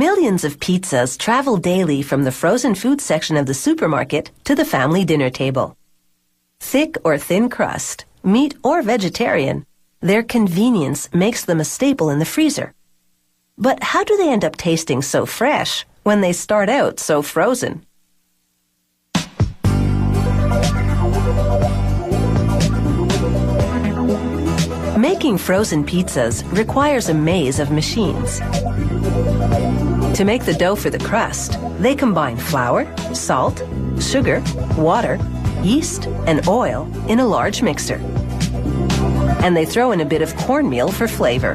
Millions of pizzas travel daily from the frozen food section of the supermarket to the family dinner table. Thick or thin crust, meat or vegetarian, their convenience makes them a staple in the freezer. But how do they end up tasting so fresh when they start out so frozen? Making frozen pizzas requires a maze of machines. To make the dough for the crust, they combine flour, salt, sugar, water, yeast, and oil in a large mixer. And they throw in a bit of cornmeal for flavor.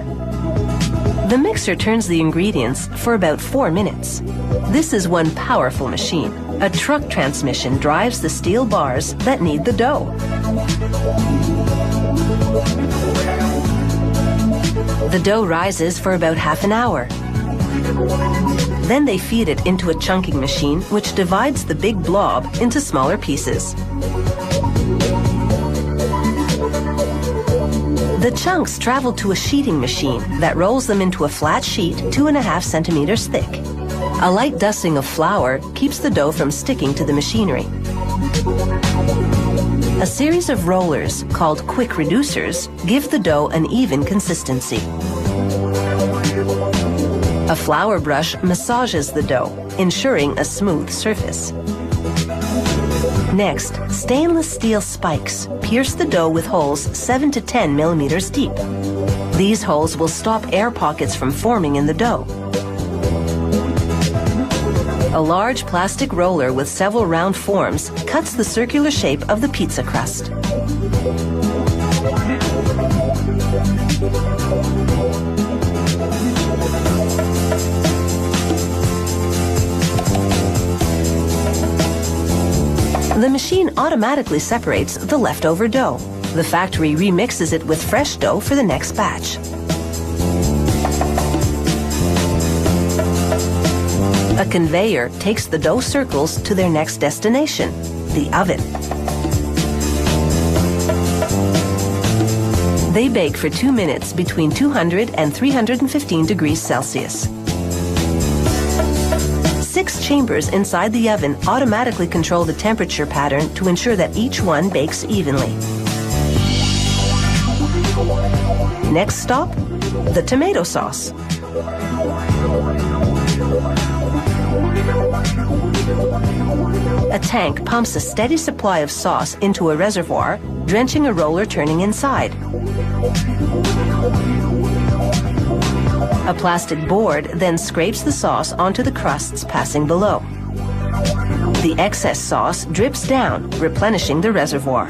The mixer turns the ingredients for about 4 minutes. This is one powerful machine. A truck transmission drives the steel bars that knead the dough. The dough rises for about half an hour. Then they feed it into a chunking machine which divides the big blob into smaller pieces. The chunks travel to a sheeting machine that rolls them into a flat sheet 2.5 centimeters thick. A light dusting of flour keeps the dough from sticking to the machinery. A series of rollers, called quick reducers, give the dough an even consistency. A flour brush massages the dough, ensuring a smooth surface. Next, stainless steel spikes pierce the dough with holes 7 to 10 millimeters deep. These holes will stop air pockets from forming in the dough. A large plastic roller with several round forms cuts the circular shape of the pizza crust. The machine automatically separates the leftover dough. The factory remixes it with fresh dough for the next batch. A conveyor takes the dough circles to their next destination, the oven. They bake for 2 minutes between 200 and 315 degrees Celsius. 6 chambers inside the oven automatically control the temperature pattern to ensure that each one bakes evenly. Next stop, the tomato sauce. A tank pumps a steady supply of sauce into a reservoir, drenching a roller turning inside. A plastic board then scrapes the sauce onto the crusts passing below. The excess sauce drips down, replenishing the reservoir.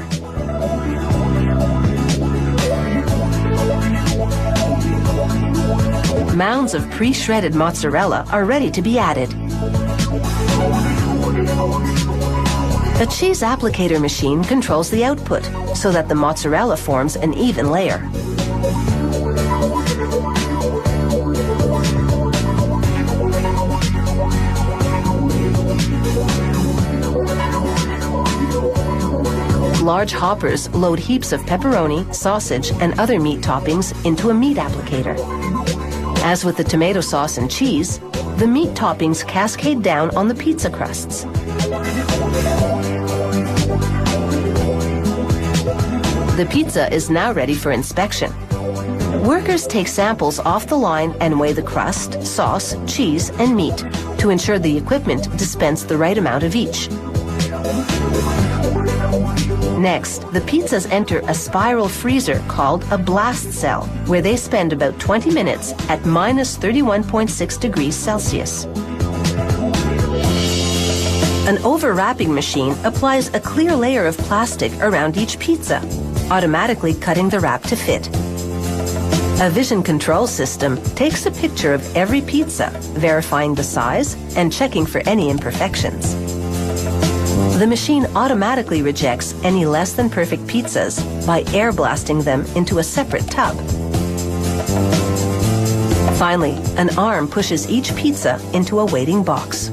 Mounds of pre-shredded mozzarella are ready to be added. A cheese applicator machine controls the output so that the mozzarella forms an even layer. Large hoppers load heaps of pepperoni, sausage, and other meat toppings into a meat applicator. As with the tomato sauce and cheese, the meat toppings cascade down on the pizza crusts. The pizza is now ready for inspection. Workers take samples off the line and weigh the crust, sauce, cheese, and meat to ensure the equipment dispense the right amount of each. Next, the pizzas enter a spiral freezer called a blast cell, where they spend about 20 minutes at minus 31.6 degrees Celsius. An overwrapping machine applies a clear layer of plastic around each pizza, automatically cutting the wrap to fit. A vision control system takes a picture of every pizza, verifying the size and checking for any imperfections. The machine automatically rejects any less than perfect pizzas by air blasting them into a separate tub. Finally, an arm pushes each pizza into a waiting box.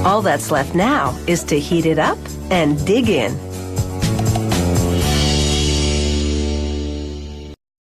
All that's left now is to heat it up and dig in.